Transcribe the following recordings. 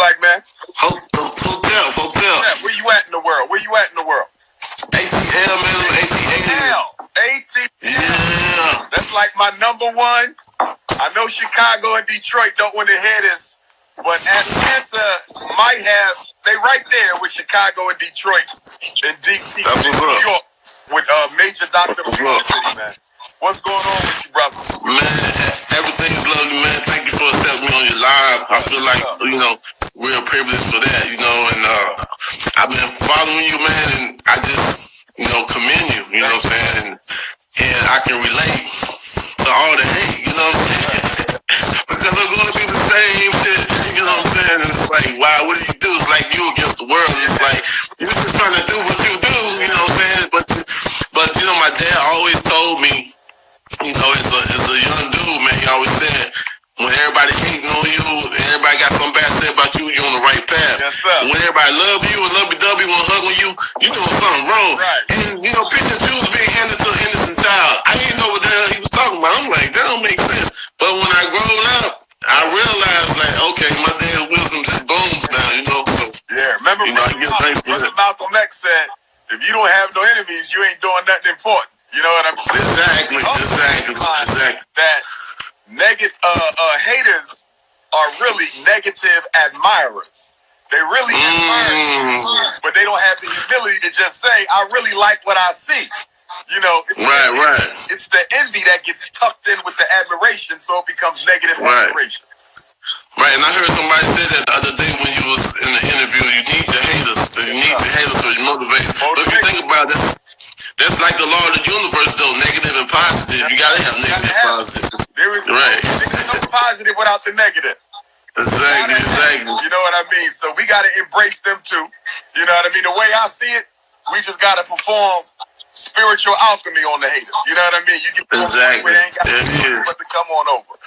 black man? Hotel. Where you at in the world? ATL, man. ATL. Yeah. That's like my number one. I know Chicago and Detroit don't want to hear this, but Atlanta might have. They right there with Chicago and Detroit and DC and New York with major doctor city, man. What's going on with you, brother? Man, everything is lovely, man. Thank you for accepting me on your live. I feel like, real privileged for that, and I've been following you, man, and I just, commend you, know what I'm saying? And I can relate to all the hate, you know what I'm saying? Because I'm going through the same shit, you know what I'm saying? And it's like, wow, what do you do? It's like you against the world. It's like, you're just trying to do what you do, you know what I'm saying? But my dad always told me, as a young dude, man, he always said, when everybody hating on you, everybody got something bad to say about you, you're on the right path. Yes, sir. When everybody love you and lovey-dovey want to hug on you, you're doing something wrong. Right. And, picking Jews being handed to an innocent child, I didn't know what the hell he was talking about. I'm like, that don't make sense. But when I growed up, I realized, like, okay, my dad's wisdom just booms now, So, yeah, remember Brother Malcolm X said, if you don't have no enemies, you ain't doing nothing important. You know what I'm saying? Exactly. That negative haters are really negative admirers. They really admire you, but they don't have the humility to just say, I really like what I see. Right. It's the envy that gets tucked in with the admiration, so it becomes negative admiration. Right, and I heard somebody say that the other day when you was in the interview, you need your haters. So you need your haters so you motivate. But if you think about it, that's like the law of the universe, though, negative and positive. You gotta have negative and positive. There's no positive without the negative. Exactly. You know what I mean? So we gotta embrace them too. You know what I mean? The way I see it, we just gotta perform spiritual alchemy on the haters. You know what I mean? You get exactly. They ain't got but to come on over.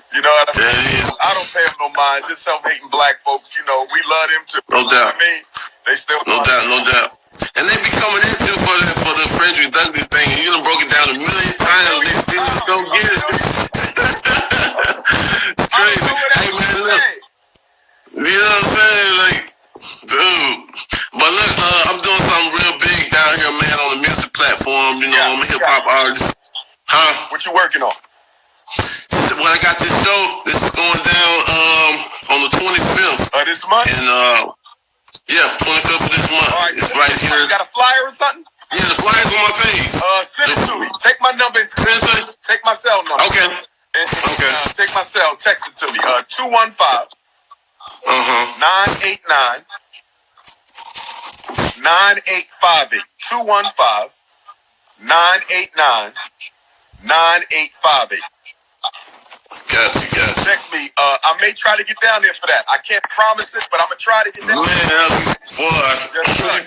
You know what I mean? I don't pay them no mind. Just self-hating black folks, we love them too. No doubt. You know what I mean? They still no doubt. And they be coming in too for the Frederick Douglass thing. And you done broke it down a million times. They still just don't get it. It's crazy. Hey man, look. You know what I'm saying? Like, dude. But look, I'm doing something real big down here, man, on the music platform. I'm a hip hop artist. Huh? What you working on? Well, I got this show. This is going down on the 25th. This month? And 25th of this month. All right, it's right here. You got a flyer or something? Yeah, the flyer's on my page. Send it to me. Take my number. Take my cell number. Okay. Okay. Take my cell. Text it to me. 215. 989. 9858. 215. 989. 9858. Gotcha. Text me. I may try to get down there for that. I can't promise it, but I'm gonna try to get down there. Man,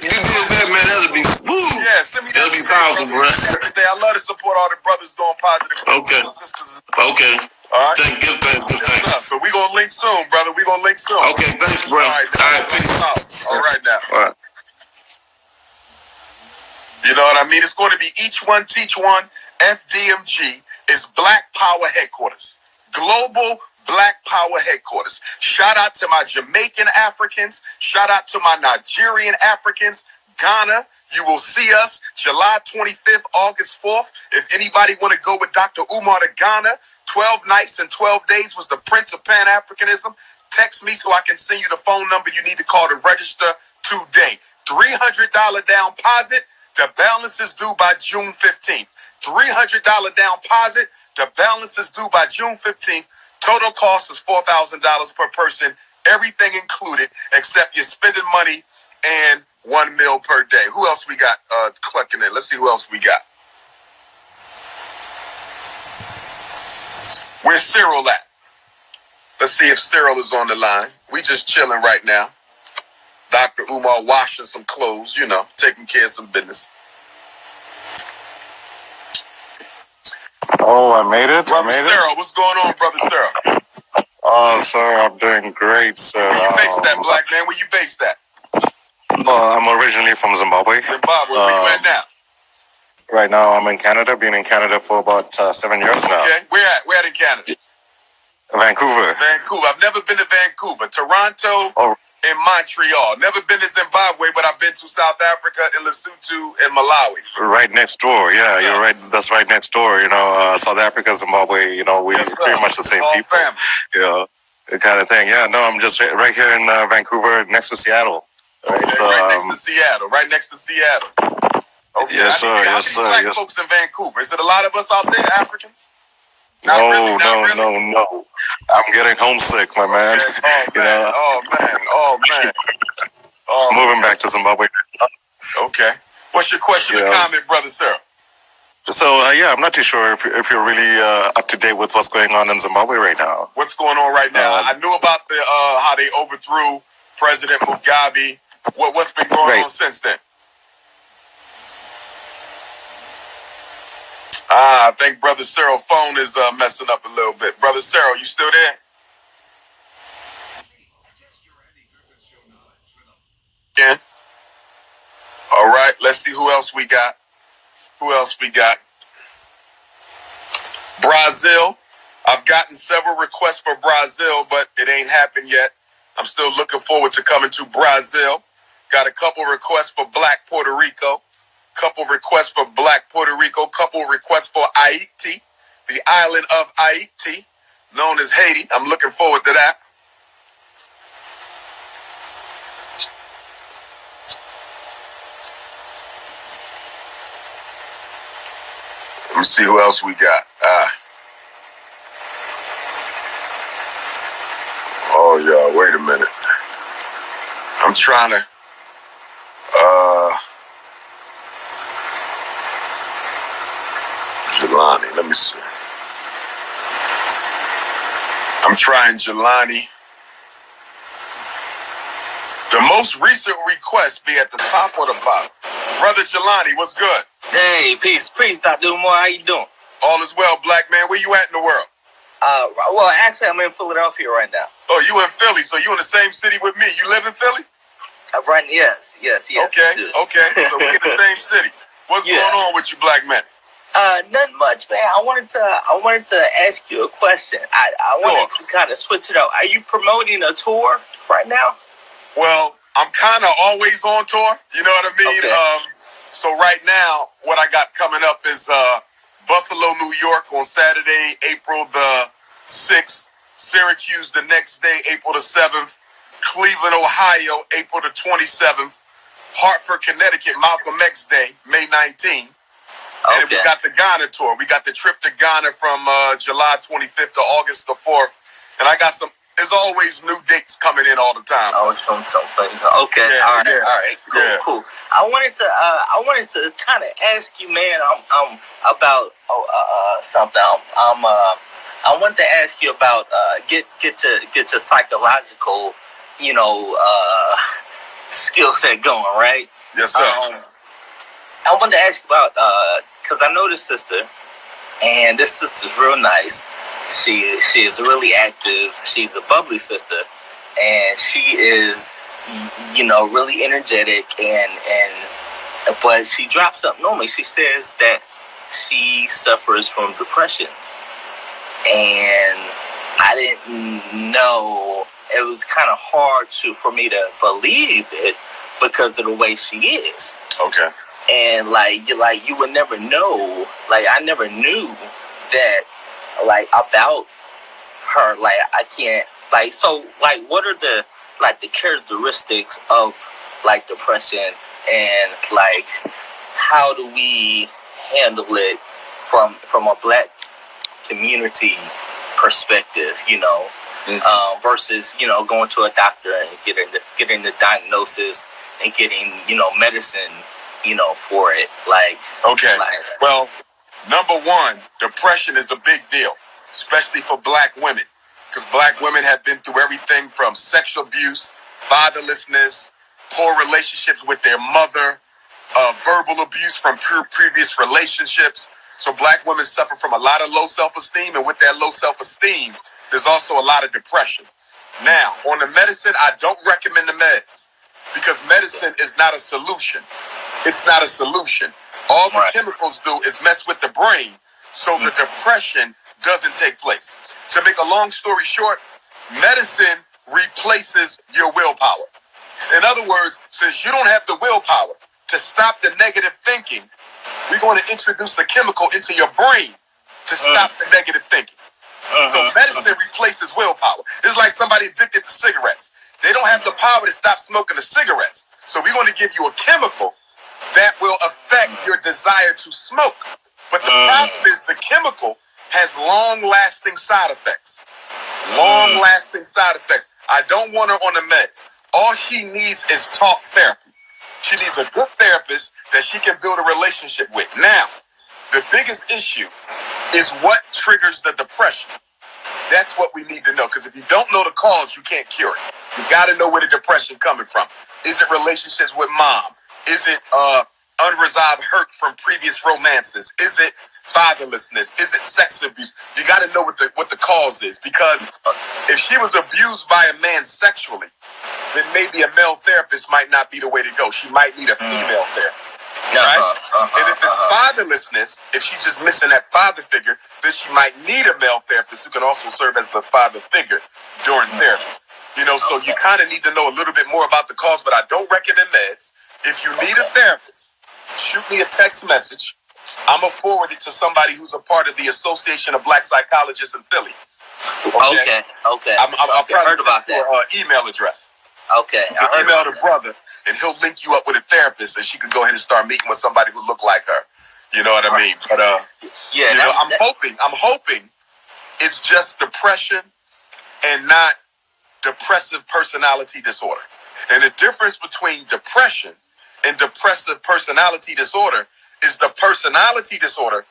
you did that, man. That'll be woo. Yeah, send me that. That'll be powerful, bro. I love to support all the brothers doing positive. Okay. Sisters. Okay. All right. Good thanks. So we gonna link soon, brother. Okay, thanks, bro. All right, peace. All right now. All right. You know what I mean? It's going to be each one teach one. FDMG is Black Power Headquarters. Global Black Power Headquarters. Shout out to my Jamaican Africans. Shout out to my Nigerian Africans. Ghana, you will see us July 25th, August 4th. If anybody want to go with Dr. Umar to Ghana, 12 nights and 12 days was the Prince of Pan-Africanism. Text me so I can send you the phone number you need to call to register today. $300 down deposit. The balance is due by June 15th. $300 down deposit. The balance is due by June 15th. Total cost is $4,000 per person. Everything included except you're spending money and 1 meal per day. Who else we got clicking in? Let's see who else we got. Where's Cyril at? Let's see if Cyril is on the line. We just chilling right now. Dr. Umar washing some clothes, taking care of some business. Oh, I made it? Brother Cyril, what's going on, Brother Cyril? Oh, sir, I'm doing great, sir. Where you based at, black man? Where you based at? I'm originally from Zimbabwe. Zimbabwe, where you at now? Right now, I'm in Canada. Been in Canada for about 7 years now. Okay, where at in Canada? Vancouver. Vancouver. I've never been to Vancouver. Toronto and Montreal. Never been to Zimbabwe, but I've been to South Africa and Lesotho and Malawi. Right next door. Yeah, you're right. That's right next door. South Africa, Zimbabwe. We pretty much the same all people. family. The kind of thing. Yeah, no, I'm just right here in Vancouver, next to Seattle. Right, so, right next to Seattle. Right next to Seattle. Okay. Yes, sir. How Yes, sir. many black folks in Vancouver? Is it a lot of us out there, Africans? No. Really. I'm getting homesick, my man. Okay. Oh man. Moving back to Zimbabwe. Okay. What's your question or comment, Brother Cyril? So, I'm not too sure if you're really up to date with what's going on in Zimbabwe right now. What's going on right now? I knew about the how they overthrew President Mugabe. What's been going on since then? I think Brother Cyril's phone is messing up a little bit. Brother Cyril, you still there? Yeah. All right, let's see who else we got. Brazil. I've gotten several requests for Brazil, but it ain't happened yet. I'm still looking forward to coming to Brazil. Got a couple requests for Black Puerto Rico. Couple requests for Black Puerto Rico. Couple requests for Haiti, the island of Haiti, known as Haiti. I'm looking forward to that. Let me see who else we got. Oh, yeah, wait a minute. I'm trying to... Jelani, let me see. I'm trying Jelani. The most recent request be at the top or the bottom. Brother Jelani, what's good? Hey, peace, Dr. Umar. How you doing? All is well, black man. Where you at in the world? Well, actually, I'm in Philadelphia right now. Oh, you in Philly, so you in the same city with me. You live in Philly? Right, yes. Okay, so we in the same city. What's going on with you, black man? Nothing much, man. I wanted to ask you a question. I wanted to kind of switch it up. Are you promoting a tour right now? Well, I'm kind of always on tour. You know what I mean? Okay. So right now, what I got coming up is Buffalo, New York on Saturday, April the 6th. Syracuse the next day, April the 7th. Cleveland, Ohio, April the 27th. Hartford, Connecticut, Malcolm X Day, May 19th. And we got the Ghana tour. We got the trip to Ghana from July 25th to August the 4th. And I got there's always new dates coming in all the time. Oh, some things. Okay, all right, cool. I wanted to kind of ask you, man, I'm about something. I wanted to ask you about get your psychological, skill set going, right? Yes, sir. I wanted to ask you about because I know this sister, and this sister's real nice. She is really active. She's a bubbly sister, and she is, really energetic. But she drops something on me. She says that she suffers from depression, and I didn't know. It was kind of hard for me to believe it because of the way she is. Okay. And you would never know. I never knew that. About her, I can't, so, what are the characteristics of, depression, and, how do we handle it from a black community perspective, versus, going to a doctor and getting the diagnosis and getting, medicine, for it, Okay, well, number one, depression is a big deal, especially for black women, because black women have been through everything from sexual abuse, fatherlessness, poor relationships with their mother, verbal abuse from previous relationships. So black women suffer from a lot of low self-esteem, and with that low self-esteem, there's also a lot of depression. Now, on the medicine, I don't recommend the meds, because medicine is not a solution. It's not a solution. All the chemicals do is mess with the brain so the depression doesn't take place. To make a long story short, medicine replaces your willpower. In other words, since you don't have the willpower to stop the negative thinking, we're going to introduce a chemical into your brain to stop the negative thinking. So medicine replaces willpower. It's like somebody addicted to cigarettes. They don't have the power to stop smoking the cigarettes. So we're going to give you a chemical that will affect your desire to smoke. But the problem is the chemical has long-lasting side effects. Long-lasting side effects. I don't want her on the meds. All she needs is talk therapy. She needs a good therapist that she can build a relationship with. Now, the biggest issue is what triggers the depression. That's what we need to know. Because if you don't know the cause, you can't cure it. You got to know where the depression coming from. Is it relationships with mom? Is it unresolved hurt from previous romances? Is it fatherlessness? Is it sex abuse? You got to know what the cause is. Because if she was abused by a man sexually, then maybe a male therapist might not be the way to go. She might need a female therapist. Right? And if it's fatherlessness, if she's just missing that father figure, then she might need a male therapist who can also serve as the father figure during therapy. You know, so you kind of need to know a little bit more about the cause, but I don't recommend meds. If you need a therapist, shoot me a text message. I'm going to forward it to somebody who's a part of the Association of Black Psychologists in Philly. Okay. I'll probably heard about that. Email address. Okay. You can email the brother, and he'll link you up with a therapist, and she can go ahead and start meeting with somebody who look like her. You know what I mean? But I'm hoping it's just depression and not depressive personality disorder. And the difference between depression and depressive personality disorder is the personality disorder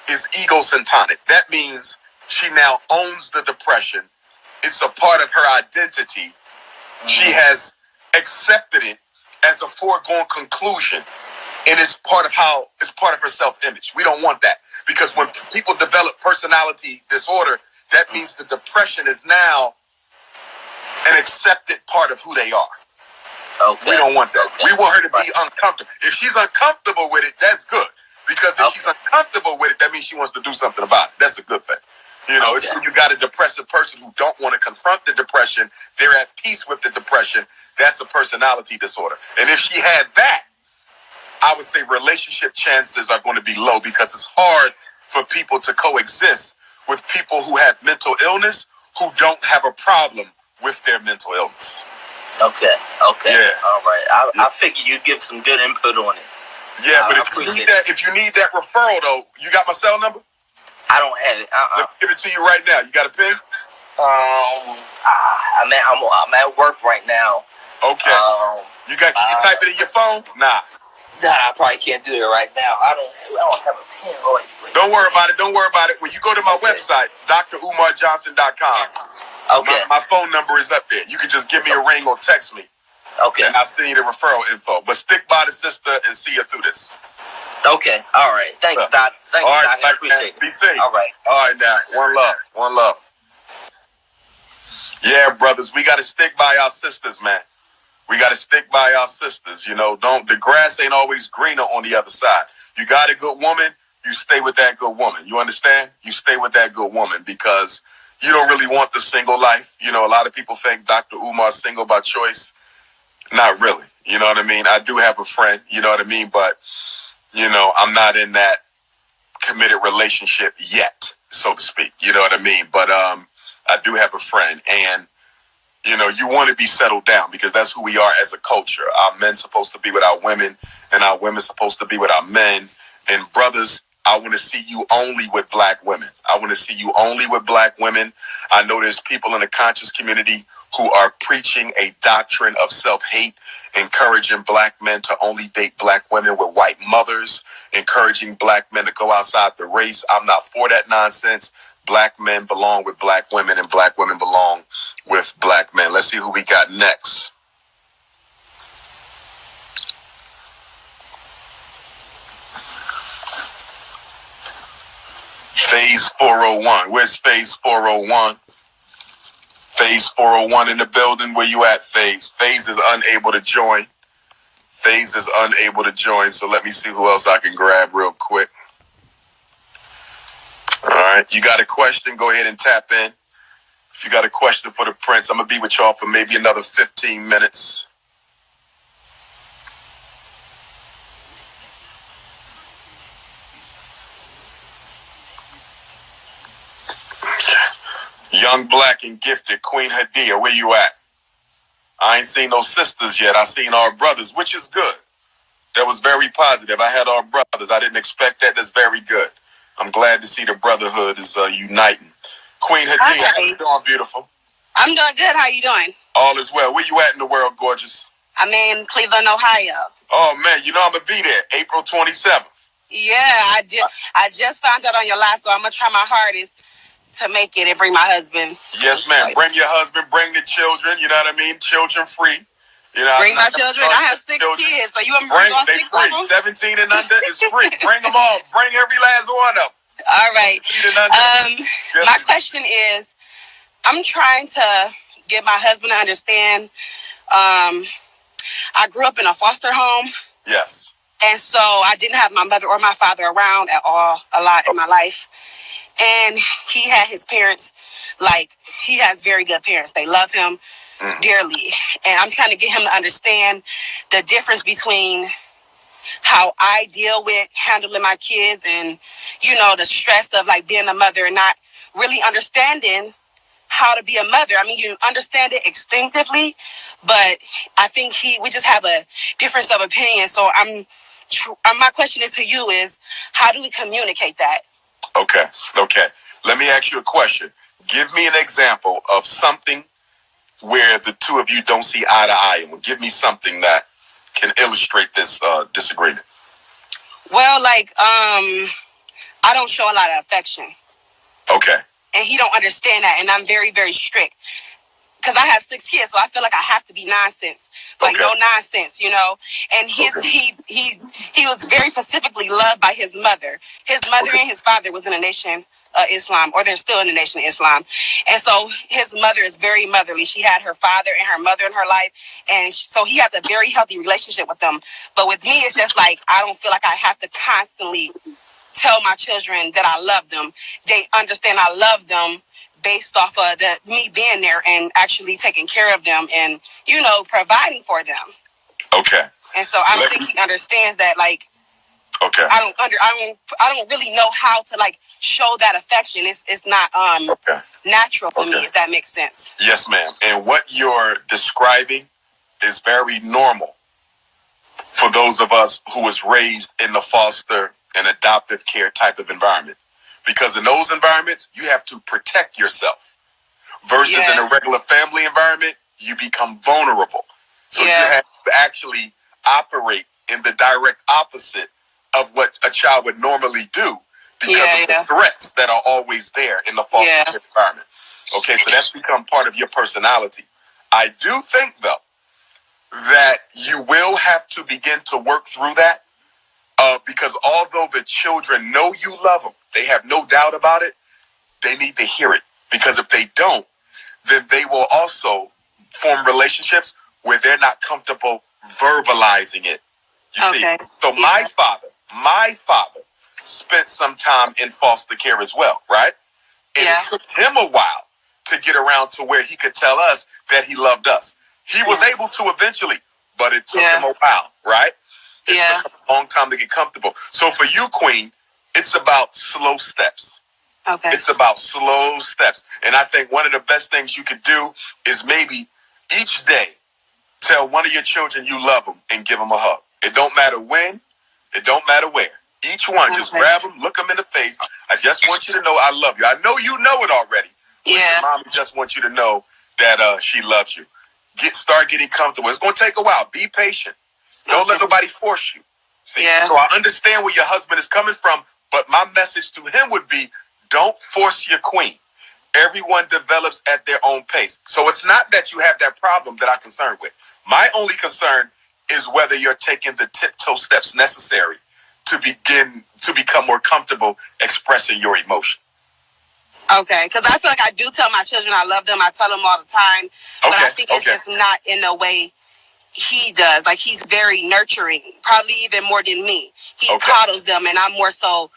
is egocentric. That means she now owns the depression. It's a part of her identity. She has accepted it as a foregone conclusion, and it's part of her self-image. We don't want that, because when people develop personality disorder, that means the depression is now an accepted part of who they are. Okay. We don't want that. Okay. We want her to be uncomfortable. If she's uncomfortable with it, that's good, because if she's uncomfortable with it, that means she wants to do something about it. That's a good thing. You know, it's when you got a depressive person who don't want to confront the depression, they're at peace with the depression. That's a personality disorder. And if she had that, I would say relationship chances are going to be low, because it's hard for people to coexist with people who have mental illness who don't have a problem with their mental illness. Okay. Yeah. All right. I figured you'd give some good input on it. Yeah, but if you need that referral, though, you got my cell number? I don't have it. Let me give it to you right now. You got a pen? I'm at work right now. Okay. Can you type it in your phone? Nah, I probably can't do it right now. I don't have a pen. Wait. Don't worry about it. When you go to my website, drumarjohnson.com, my phone number is up there. You can just give me a ring or text me. Okay. And I'll send you the referral info. But stick by the sister and see her through this. Okay. All right. Thanks, Doc. Thank you, Doc. I appreciate it. Be safe. All right. Now. One love. Yeah, brothers, we got to stick by our sisters, man. We got to stick by our sisters. You know, the grass ain't always greener on the other side. You got a good woman, you stay with that good woman. You understand? You stay with that good woman, because you don't really want the single life. You know, a lot of people think Dr. Umar's single by choice. Not really. You know what I mean? I do have a friend, you know what I mean? But, you know, I'm not in that committed relationship yet, so to speak. You know what I mean? But I do have a friend, and you know, you want to be settled down, because that's who we are as a culture. Our men supposed to be with our women, and our women supposed to be with our men. And brothers, I want to see you only with black women. I want to see you only with black women. I know there's people in the conscious community who are preaching a doctrine of self-hate, encouraging black men to only date black women with white mothers, encouraging black men to go outside the race. I'm not for that nonsense. Black men belong with black women, and black women belong with black men. Let's see who we got next. Phase 401. Where's Phase 401? Phase 401 in the building. Where you at, Phase? Phase is unable to join. So let me see who else I can grab real quick. All right. You got a question? Go ahead and tap in. If you got a question for the Prince, I'm going to be with y'all for maybe another 15 minutes. Young, black, and gifted, Queen Hadia, where you at? I ain't seen no sisters yet. I seen our brothers, which is good. That was very positive. I had our brothers. I didn't expect that. That's very good. I'm glad to see the brotherhood is uniting. Queen Hadia, how you doing, beautiful? I'm doing good. How you doing? All is well. Where you at in the world, gorgeous? I'm in Cleveland, Ohio. Oh, man, you know I'm going to be there April 27th. Yeah, I just found out on your live, so I'm going to try my hardest to make it and bring my husband. Yes, ma'am. Bring your husband, bring the children, you know what I mean? Children free. You know, bring my children. I have 6 kids, so you want me to bring all 6 free. of them? 17 and under is free. Bring them all. Bring every last one of them. All right. Yes. My question is, I'm trying to get my husband to understand. I grew up in a foster home. Yes. And so I didn't have my mother or my father around at all a lot in my life. And he had his parents, like, he has very good parents. They love him dearly. And I'm trying to get him to understand the difference between how I deal with handling my kids and, you know, the stress of, like, being a mother and not really understanding how to be a mother. I mean, you understand it instinctively, but I think we just have a difference of opinion. So my question is to you is, how do we communicate that? Okay. Let me ask you a question. Give me an example of something where the two of you don't see eye to eye. And give me something that can illustrate this disagreement. Well, like, I don't show a lot of affection. Okay. And he don't understand that, and I'm very, very strict. Because I have 6 kids, so I feel like I have to be nonsense. Like, no nonsense, you know? And he was very specifically loved by his mother. His mother and his father was in the Nation of Islam, or they're still in the Nation of Islam. And so his mother is very motherly. She had her father and her mother in her life. And so he has a very healthy relationship with them. But with me, it's just like, I don't feel like I have to constantly tell my children that I love them. They understand I love them based off of me being there and actually taking care of them and, you know, providing for them. Okay. And so I think he understands that, like, okay. I don't really know how to, like, show that affection. It's not natural for me, if that makes sense. Yes, ma'am. And what you're describing is very normal for those of us who was raised in the foster and adoptive care type of environment. Because in those environments, you have to protect yourself. Versus in a regular family environment, you become vulnerable. So you have to actually operate in the direct opposite of what a child would normally do because of the threats that are always there in the foster care environment. Okay, so that's become part of your personality. I do think, though, that you will have to begin to work through that because although the children know you love them, they have no doubt about it, they need to hear it. Because if they don't, then they will also form relationships where they're not comfortable verbalizing it. You see? So my father spent some time in foster care as well, right? And it took him a while to get around to where he could tell us that he loved us. He was able to eventually, but it took him a while, right? It took a long time to get comfortable. So for you, Queen, it's about slow steps. Okay. It's about slow steps. And I think one of the best things you could do is maybe each day tell one of your children you love them and give them a hug. It don't matter when, it don't matter where. Each one, just grab them, look them in the face. I just want you to know I love you. I know you know it already. Your mom just wants you to know that she loves you. Start getting comfortable. It's going to take a while. Be patient. Don't let nobody force you. See? So I understand where your husband is coming from, but my message to him would be, don't force your queen. Everyone develops at their own pace. So it's not that you have that problem that I'm concerned with. My only concern is whether you're taking the tiptoe steps necessary to begin to become more comfortable expressing your emotion. Okay, because I feel like I do tell my children I love them. I tell them all the time. But I think it's just not in the way he does. Like, he's very nurturing, probably even more than me. He coddles them, and I'm more so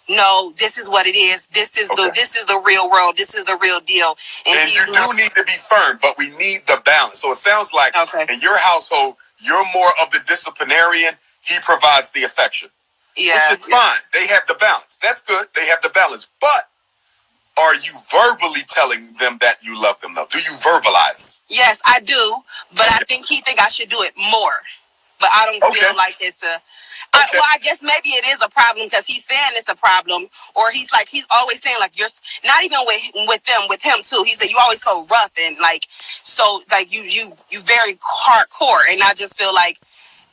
no, this is what it is. This is the real world. This is the real deal. And you do need to be firm, but we need the balance. So it sounds like in your household, you're more of the disciplinarian. He provides the affection. Yeah. Which is fine. They have the balance. That's good. They have the balance. But are you verbally telling them that you love them, though? Do you verbalize? Yes, I do. But I think he think I should do it more. But I don't feel like it's a... well, I guess maybe it is a problem because he's saying it's a problem, or he's always saying like you're not even with him too. He said you always so rough and you very hardcore, and I just feel like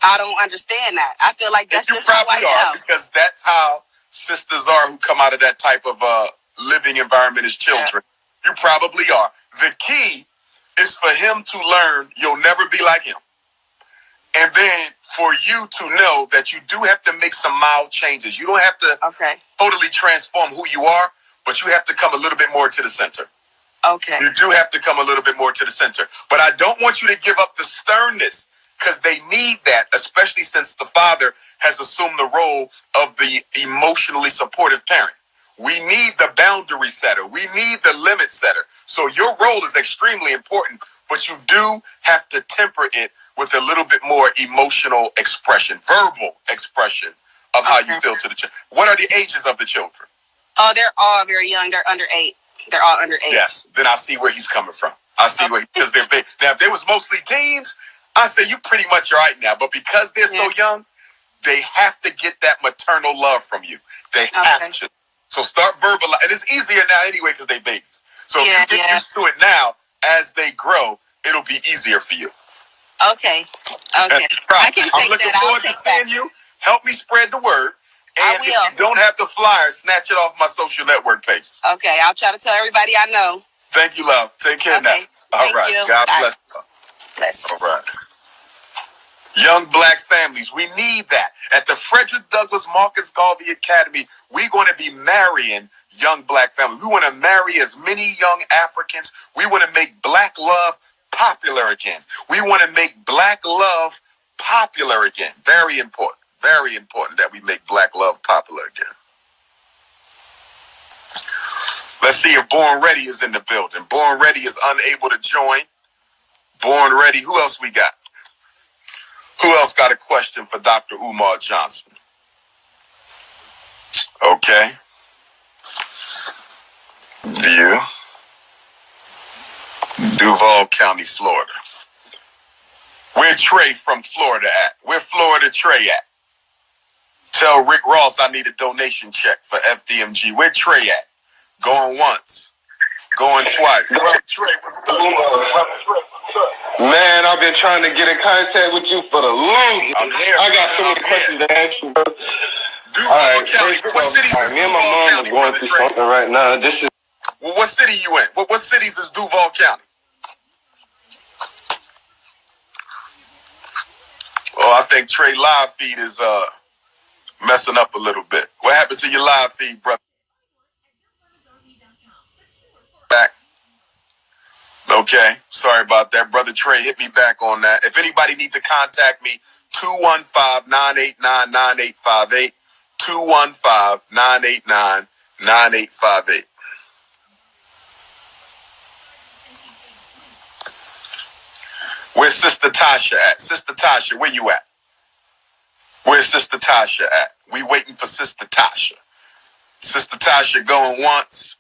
I don't understand that. I feel like that's just how I am. Because that's how sisters are who come out of that type of living environment as children. Yeah. You probably are. The key is for him to learn you'll never be like him. And then for you to know that you do have to make some mild changes. You don't have to totally transform who you are, but you have to come a little bit more to the center. Okay. You do have to come a little bit more to the center. But I don't want you to give up the sternness because they need that, especially since the father has assumed the role of the emotionally supportive parent. We need the boundary setter. We need the limit setter. So your role is extremely important, but you do have to temper it with a little bit more emotional expression, verbal expression of how you feel to the children. What are the ages of the children? Oh, they're all very young. They're under 8. They're all under 8. Yes. Then I see where he's coming from. I see where, because they're big. Now, if they was mostly teens, I say you pretty much right now. But because they're so young, they have to get that maternal love from you. They have to. So start verbalizing. And it's easier now anyway because they're babies. So if you get used to it now, as they grow, it'll be easier for you. Okay. I can take that. I'm looking forward to seeing you. Help me spread the word. And if you don't have the flyer, snatch it off my social network pages. Okay. I'll try to tell everybody I know. Thank you, love. Take care now. All right. You. God bless you. Bless. All right. Young black families, we need that. At the Frederick Douglass Marcus Garvey Academy, we're going to be marrying young black families. We want to marry as many young Africans. We want to make black love popular again. We want to make black love popular again. Very important that we make black love popular again. Let's see if Born Ready is in the building. Born Ready is unable to join. Born Ready, who else we got? Who else got a question for Dr. Umar Johnson? Okay. View. Duval County, Florida. Where Trey from Florida at? Where Florida Trey at? Tell Rick Ross I need a donation check for FDMG. Where Trey at? Going once. Going twice. Brother Trey, what's good? Man, I've been trying to get in contact with you for the longest. I got so many questions to ask you, bro. Duval County. What cities is me and my mom are going through something right now. This is... Well, what city you in? What cities is Duval County? Oh, I think Trey live feed is messing up a little bit. What happened to your live feed, brother? Back. Okay, sorry about that. Brother Trey, hit me back on that. If anybody needs to contact me, 215-989-9858. 215-989-9858. Where's Sister Tasha at? Sister Tasha, where you at? Where's Sister Tasha at? We waiting for Sister Tasha. Sister Tasha going once.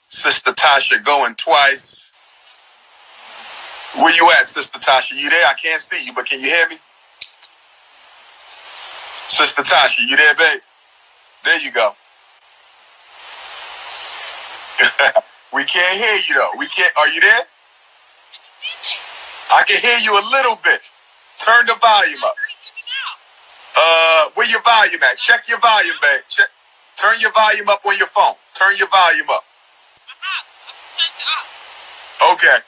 Sister Tasha going twice. Where you at, Sister Tasha? You there? I can't see you, but can you hear me? Sister Tasha, you there, babe? There you go. We can't hear you, though. We can't. Are you there? I can hear you a little bit. Turn the volume up. Where your volume at? Check your volume, babe. Turn your volume up on your phone. Turn your volume up. Okay.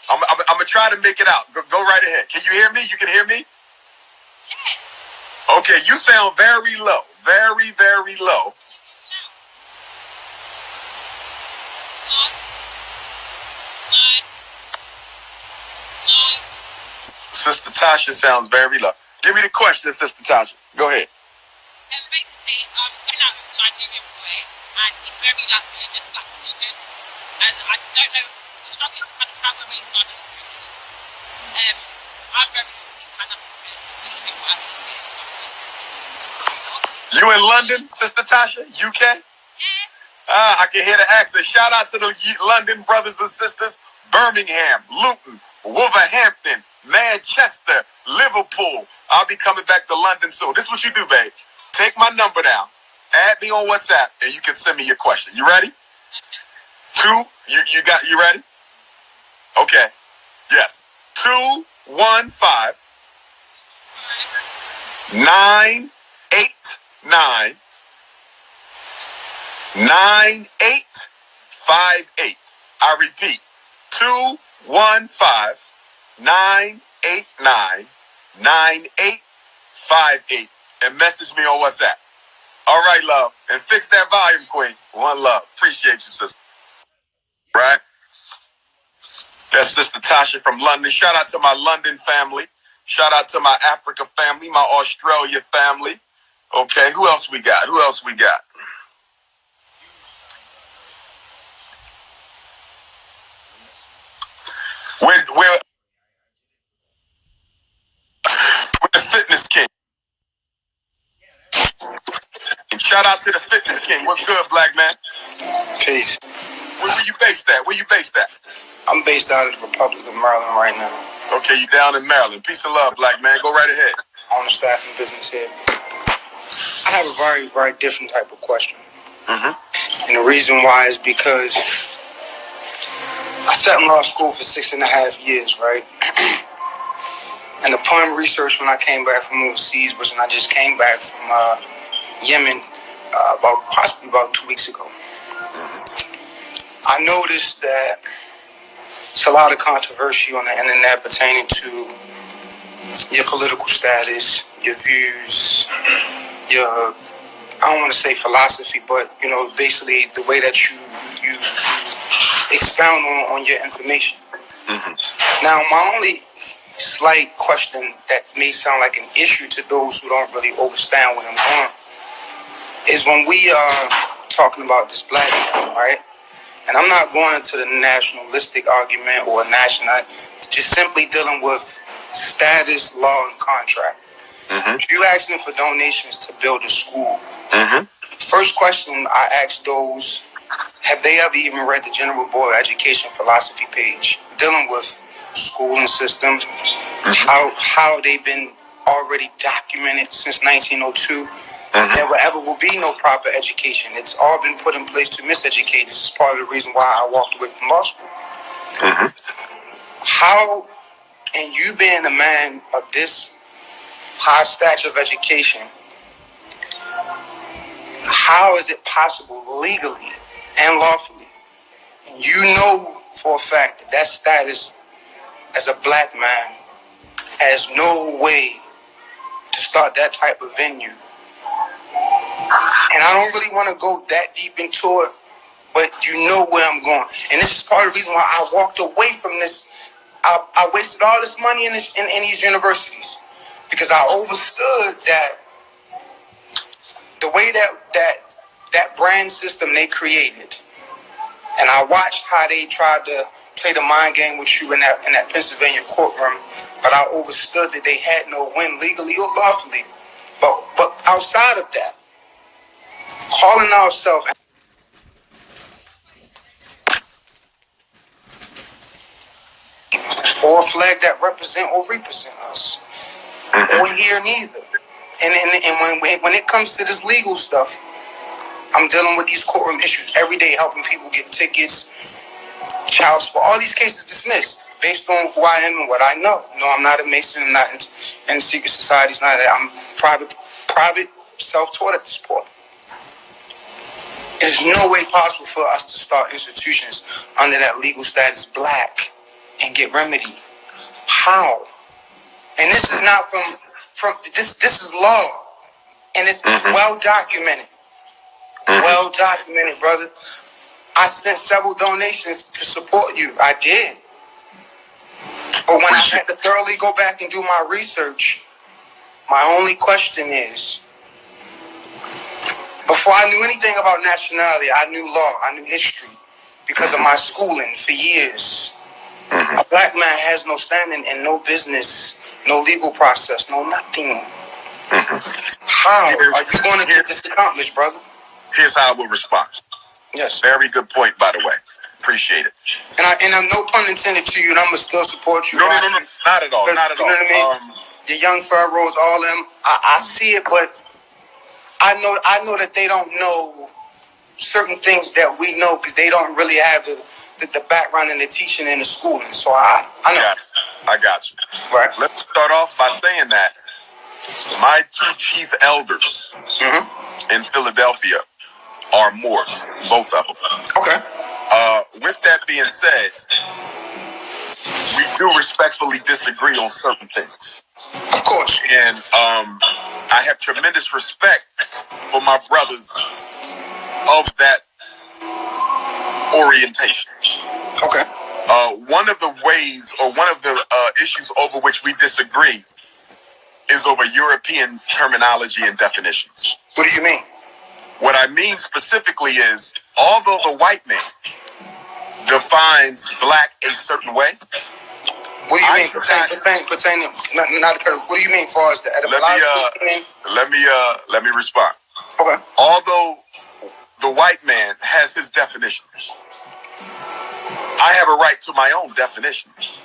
I'm gonna try to make it out. Go right ahead. Can you hear me? You can hear me? Okay, you sound very low. Very, very low. Sister Tasha sounds very low. Give me the question, Sister Tasha. Go ahead. Basically, Nigerian boy, and he's very religious, Christian, and I don't know, we're struggling to kind of how we're raising our children. So I'm very obviously Pan-African, believe in what I believe in, I'm very spiritual. You in London, Sister Tasha, UK? Yeah. I can hear the accent. Shout out to the London brothers and sisters, Birmingham, Luton, Wolverhampton, Manchester, Liverpool. I'll be coming back to London soon. This is what you do, babe. Take my number down. Add me on WhatsApp, and you can send me your question. You ready? You ready? Okay. Yes. 215 989 9858. I repeat, 215 989 9858. And message me on WhatsApp. All right, love. And fix that volume, Queen. One love. Appreciate you, sister. Right? That's Sister Tasha from London. Shout out to my London family. Shout out to my Africa family, my Australia family. Okay, who else we got? We're the Fitness King. And shout out to the Fitness King. What's good, black man? Peace. Where you based at? I'm based out of the Republic of Maryland right now. Okay, you down in Maryland. Peace and love, black man. Go right ahead. On the staffing business here. I have a very, very different type of question. And the reason why is because I sat in law school for 6.5 years, right? And upon research when I came back from overseas was when I just came back from Yemen possibly about 2 weeks ago. I noticed that it's a lot of controversy on the internet pertaining to your political status, your views, your, I don't want to say philosophy, but, basically the way that you expound on your information. Now, my only slight question that may sound like an issue to those who don't really understand what I'm doing is when we are talking about this black man, right? And I'm not going into the nationalistic argument or national, just simply dealing with status, law, and contract. You asking for donations to build a school. First question I ask those, have they ever even read the General Board of Education philosophy page dealing with schooling system, how they've been already documented since 1902. There ever will be no proper education. It's all been put in place to miseducate. This is part of the reason why I walked away from law school. How, and you being a man of this high stature of education, how is it possible legally and lawfully, and you know for a fact that that status as a black man has no way to start that type of venue? And I don't really want to go that deep into it, but you know where I'm going. And this is part of the reason why I walked away from this. I wasted all this money in these universities because I understood that the way that brand system they created, and I watched how they tried to play the mind game with you in that Pennsylvania courtroom, but I understood that they had no win legally or lawfully. But outside of that, calling ourselves or a flag that represent or represent us, or here neither. And when it comes to this legal stuff, I'm dealing with these courtroom issues every day, helping people get tickets, child support, all these cases dismissed based on who I am and what I know. No, I'm not a Mason. I'm not in secret societies. Not that. I'm private, self-taught at this point. There's no way possible for us to start institutions under that legal status black and get remedy. How? And this is not from this is law, and it's well documented. Well documented, brother. I sent several donations to support you. I did. But when I had to thoroughly go back and do my research, my only question is, Before I knew anything about nationality, I knew law, I knew history because of my schooling for years. A black man has no standing and no business, no legal process, no nothing. How are you going to get this accomplished, brother? Here's how I will respond. Yes. Very good point, by the way. Appreciate it. And I'm no pun intended to you, and I'm going to still support you. No, not at all. Not at all. You know what I mean? The young Pharaohs, all them, I see it, but I know that they don't know certain things that we know because they don't really have the background and the teaching and the schooling. So I know. I got you. Right. Let's start off by saying that my two chief elders in Philadelphia are Moors, both of them. Okay. With that being said, we do respectfully disagree on certain things. Of course. And I have tremendous respect for my brothers of that orientation. Okay. One of the ways or one of the issues over which we disagree is over European terminology and definitions. What do you mean? What I mean specifically is, although the white man defines black a certain way. What do you mean pertaining? Not what do you mean far as the etymology? Let me respond. Okay. Although the white man has his definitions, I have a right to my own definitions,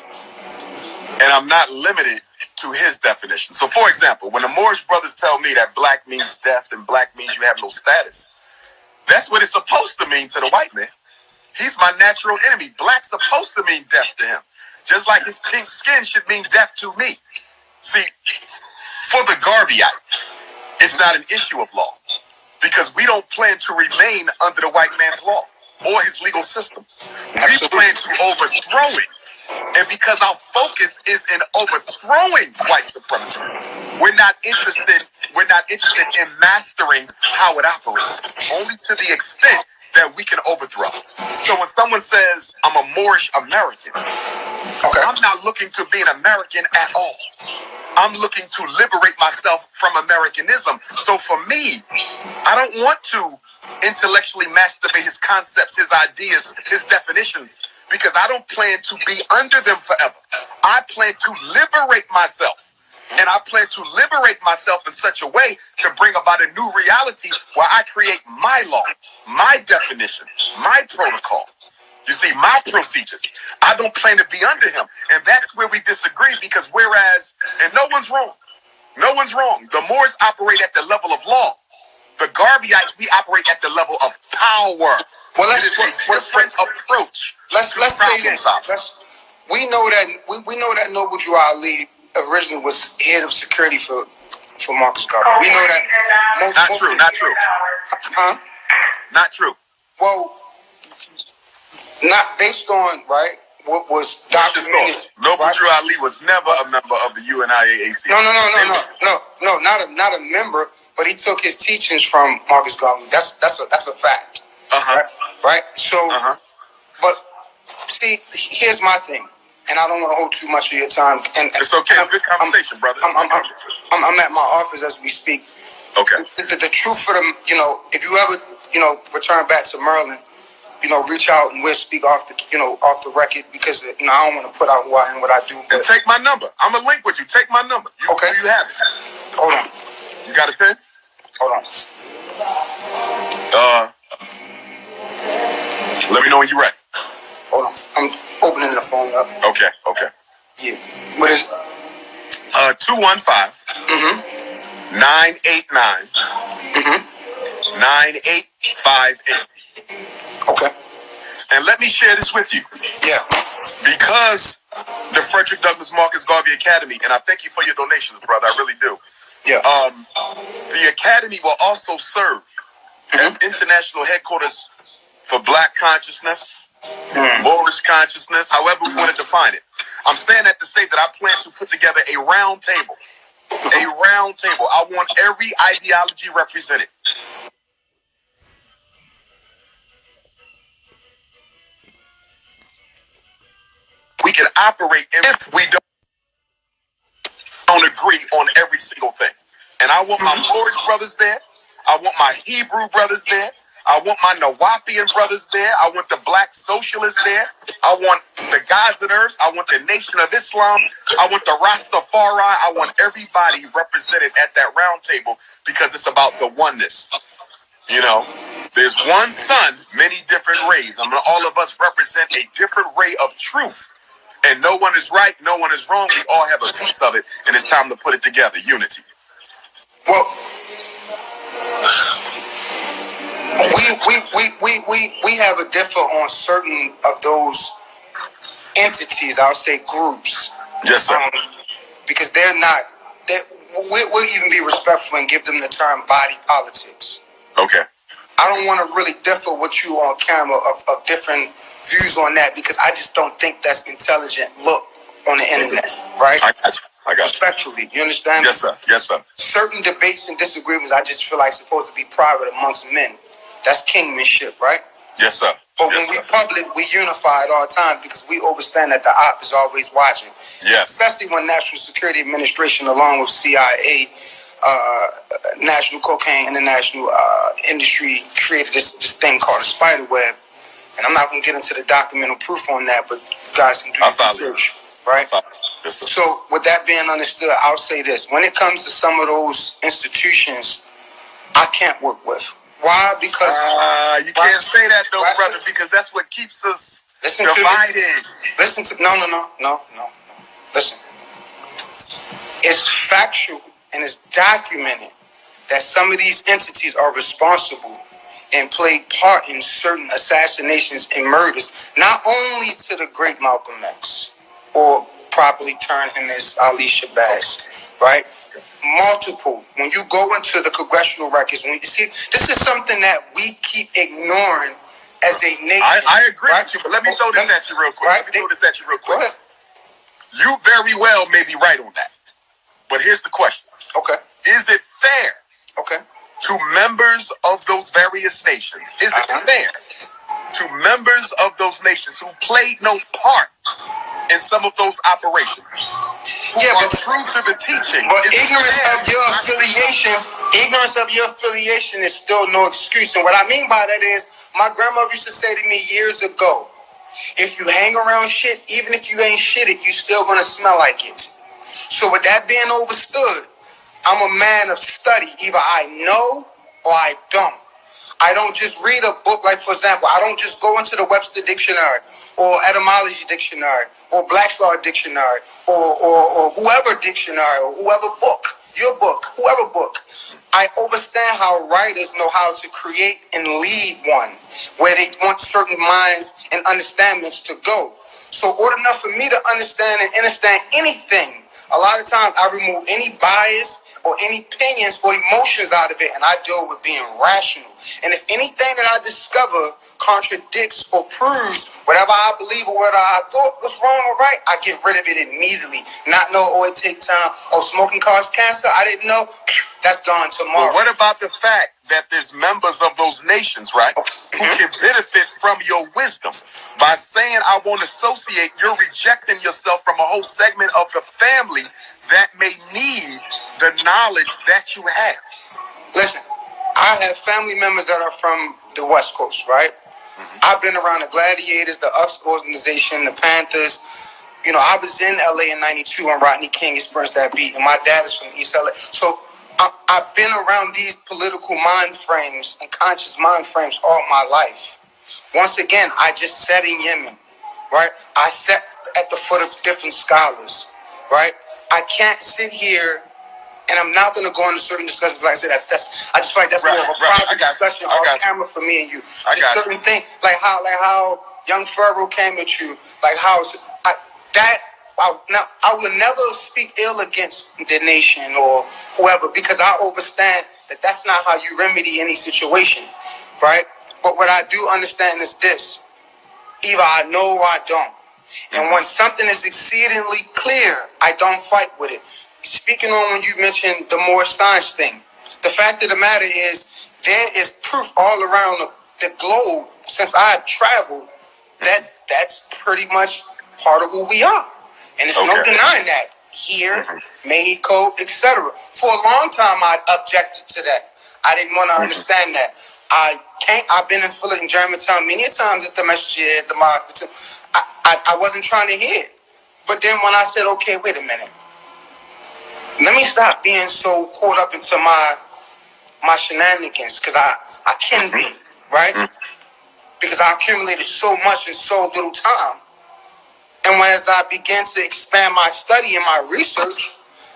and I'm not limited to his definition. So, for example, when the Moorish brothers tell me that black means death and black means you have no status, that's what it's supposed to mean to the white man. He's my natural enemy. Black's supposed to mean death to him, just like his pink skin should mean death to me. See, for the Garveyite, it's not an issue of law because we don't plan to remain under the white man's law or his legal system. We plan to overthrow it. And because our focus is in overthrowing white supremacy, we're not interested in mastering how it operates, only to the extent that we can overthrow. So when someone says, I'm a Moorish American, I'm not looking to be an American at all. I'm looking to liberate myself from Americanism. So for me, I don't want to intellectually masturbate his concepts, his ideas, his definitions, because I don't plan to be under them forever. I plan to liberate myself. And I plan to liberate myself in such a way to bring about a new reality where I create my law, my definition, my protocol. You see, my procedures. I don't plan to be under him. And that's where we disagree because whereas, and no one's wrong. No one's wrong. The Moors operate at the level of law. The Garveyites, we operate at the level of power. Well, let's it is a different approach. Let's say this. We know that Noble Drew Ali originally was head of security for Marcus Garvey. We know that. Not true. Huh? Not true. Well, not based on what was documented. Noble Drew Ali was never a member of the UNIAAC. No, not a member, but he took his teachings from Marcus Garvey. That's a fact. Right. So, but see, here's my thing. And I don't want to hold too much of your time. And it's okay. It's a good conversation, brother. I'm at my office as we speak. Okay. The truth for them, if you ever, return back to Maryland, reach out and we'll speak off the record because I don't want to put out who I am, what I do. And take my number. I'm gonna link with you. Take my number. Okay. You have it. Hold on. You got a pen? Hold on. Let me know when you're ready. Hold on. I'm opening the phone up. Okay. Yeah. What is it? 215 989 9858. Okay. And let me share this with you. Yeah. Because the Frederick Douglass Marcus Garvey Academy, and I thank you for your donations, brother. I really do. Yeah. The Academy will also serve as international headquarters for Black consciousness, Moorish consciousness, however we want to define it. I'm saying that to say that I plan to put together a round table. A round table. I want every ideology represented. We can operate if we don't agree on every single thing. And I want my Moorish brothers there. I want my Hebrew brothers there. I want my Nawapian brothers there. I want the black socialists there. I want the Gazaners. I want the Nation of Islam. I want the Rastafari. I want everybody represented at that round table because it's about the oneness. You know, there's one sun, many different rays. I mean, all of us represent a different ray of truth. And no one is right, no one is wrong. We all have a piece of it, and it's time to put it together. Unity. Well, we have a differ on certain of those entities. I'll say groups. Yes, sir. Because they're not. We'll even be respectful and give them the term body politics. Okay. I don't want to really differ with you on camera of different views on that because I just don't think that's intelligent look on the internet, right? I got you. Respectfully, you understand? Yes, sir. Yes, sir. Certain debates and disagreements I just feel like supposed to be private amongst men. That's kingmanship, right? Yes, sir. But when we public, we unify at all times because we understand that the op is always watching. Yes. Especially when National Security Administration, along with CIA, National Cocaine International Industry, created this thing called a spider web. And I'm not going to get into the documental proof on that, but you guys can do the research, right? Yes, sir. So with that being understood, I'll say this. When it comes to some of those institutions, I can't work with. Why? Because you can't say that though, brother, because that's what keeps us divided. No. Listen. It's factual and it's documented that some of these entities are responsible and played part in certain assassinations and murders, not only to the great Malcolm X, or properly term him as Ali Shabazz, right? Multiple. When you go into the congressional records, when you see, this is something that we keep ignoring as a nation. I agree with you, but let me throw this at you real quick. You very well may be right on that. But here's the question. Okay. Is it fair? Okay. To members of those various nations, is it fair to members of those nations who played no part in some of those operations? But true to the teaching. But ignorance of your affiliation is still no excuse. And what I mean by that is, my grandmother used to say to me years ago, if you hang around shit, even if you ain't shitted, you still gonna smell like it. So with that being understood, I'm a man of study. Either I know or I don't. I don't just read a book, like, for example, I don't just go into the Webster Dictionary or Etymology Dictionary or Black's Law Dictionary or whoever dictionary or whoever book, your book, whoever book. I understand how writers know how to create and lead one, where they want certain minds and understandings to go. So in order enough for me to understand and understand anything, a lot of times I remove any bias or any opinions or emotions out of it, and I deal with being rational. And if anything that I discover contradicts or proves whatever I believe or whatever I thought was wrong or right, I get rid of it immediately. Not know, it take time. Smoking causes cancer. I didn't know. That's gone tomorrow. But what about the fact that there's members of those nations, right, who can benefit from your wisdom by saying, I won't associate, you're rejecting yourself from a whole segment of the family that may need the knowledge that you have? Listen, I have family members that are from the West Coast, right? I've been around the Gladiators, the US organization, the Panthers. You know, I was in LA in 92 when Rodney King experienced that beat, and my dad is from East LA. So I've been around these political mind frames and conscious mind frames all my life. Once again, I just sat in Yemen, right? I sat at the foot of different scholars, right? I can't sit here, and I'm not going to go into certain discussions. Like I said, I just feel like that's more of a private discussion on camera for me and you. Certain things, like how young Pharaoh came at you, like how I will never speak ill against the nation or whoever, because I understand that that's not how you remedy any situation, right? But what I do understand is this: either I know or I don't. And when something is exceedingly clear, I don't fight with it. Speaking on when you mentioned the more science thing, the fact of the matter is there is proof all around the globe since I have traveled that that's pretty much part of who we are. And there's no denying that. Here, Mexico, etc. For a long time, I objected to that. I didn't want to understand that. I've been in Philly and Germantown many times at the masjid, the mosque. I wasn't trying to hear it. But then when I said, okay, wait a minute. Let me stop being so caught up into my shenanigans, because I can be, right? Because I accumulated so much in so little time. And as I began to expand my study and my research,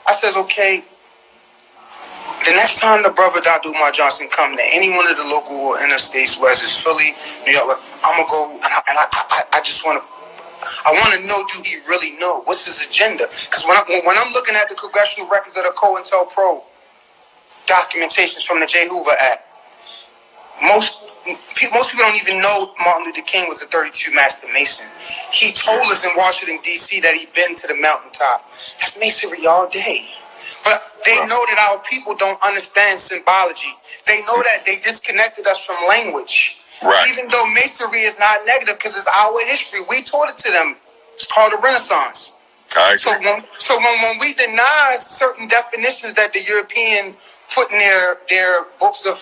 I said, okay, the next time the brother Dr. Umar Johnson come to any one of the local or interstates, whether it's Philly, New York, I'm going to go, and I just want to, I want to know, do he really know? What's his agenda? Because when I'm looking at the congressional records of the COINTELPRO documentations from the J. Hoover Act, most people don't even know Martin Luther King was a 32 Master Mason. He told us in Washington, D.C. that he'd been to the mountaintop. That's masonry all day. But they know that our people don't understand symbology. They know that they disconnected us from language. Right. Even though masonry is not negative, because it's our history. We taught it to them. It's called the Renaissance. So when we deny certain definitions that the European put in their books of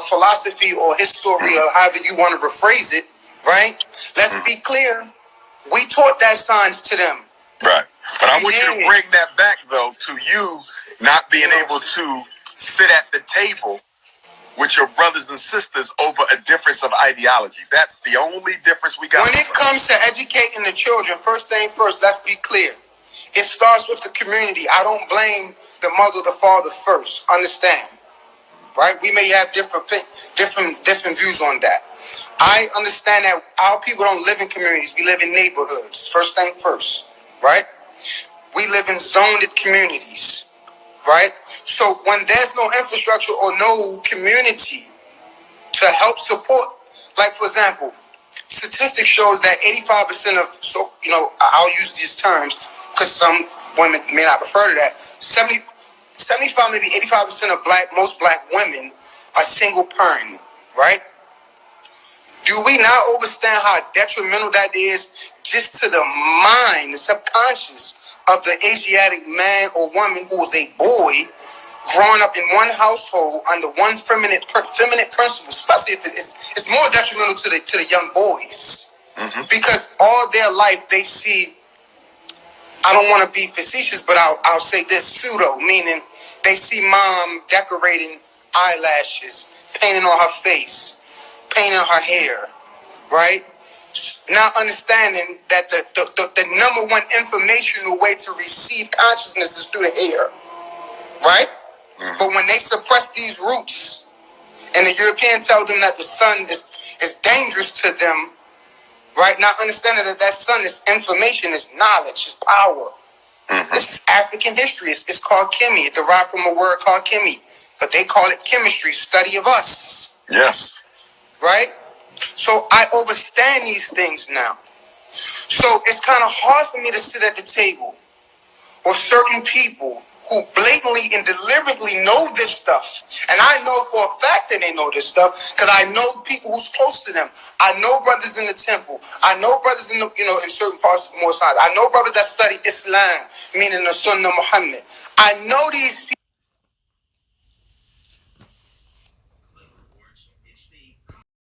philosophy or history, or however you want to rephrase it, right? Let's be clear. We taught that science to them. Right. But I want you to bring that back, though, to you not being able to sit at the table with your brothers and sisters over a difference of ideology. That's the only difference we got. When it comes to educating the children, first thing first, let's be clear. It starts with the community. I don't blame the mother or the father first. Understand, right? We may have different views on that. I understand that our people don't live in communities. We live in neighborhoods. First thing first, right? We live in zoned communities, right? So when there's no infrastructure or no community to help support, like for example, statistics shows that 85% of, so you know, I'll use these terms because some women may not refer to that. 75, maybe 85% of most black women are single parent, right? Do we not understand how detrimental that is just to the mind, the subconscious of the Asiatic man or woman who is a boy growing up in one household under one feminine principle, especially if it's more detrimental to the young boys. Because all their life they see, I don't want to be facetious, but I'll say this pseudo, meaning they see mom decorating eyelashes, painting on her face, painting her hair, right? Not understanding that the number one informational way to receive consciousness is through the hair, right? But when they suppress these roots, and the European tell them that the sun is dangerous to them, right? Not understanding that sun is information, is knowledge, is power. This is African history. It's called Kimi. It derived from a word called Kimi. But they call it chemistry, study of us. Yes. Right? So I understand these things now. So it's kind of hard for me to sit at the table with certain people who blatantly and deliberately know this stuff. And I know for a fact that they know this stuff because I know people who's close to them. I know brothers in the temple. I know brothers in the, in certain parts of more sides. I know brothers that study Islam, meaning the Sunnah Muhammad. I know these people.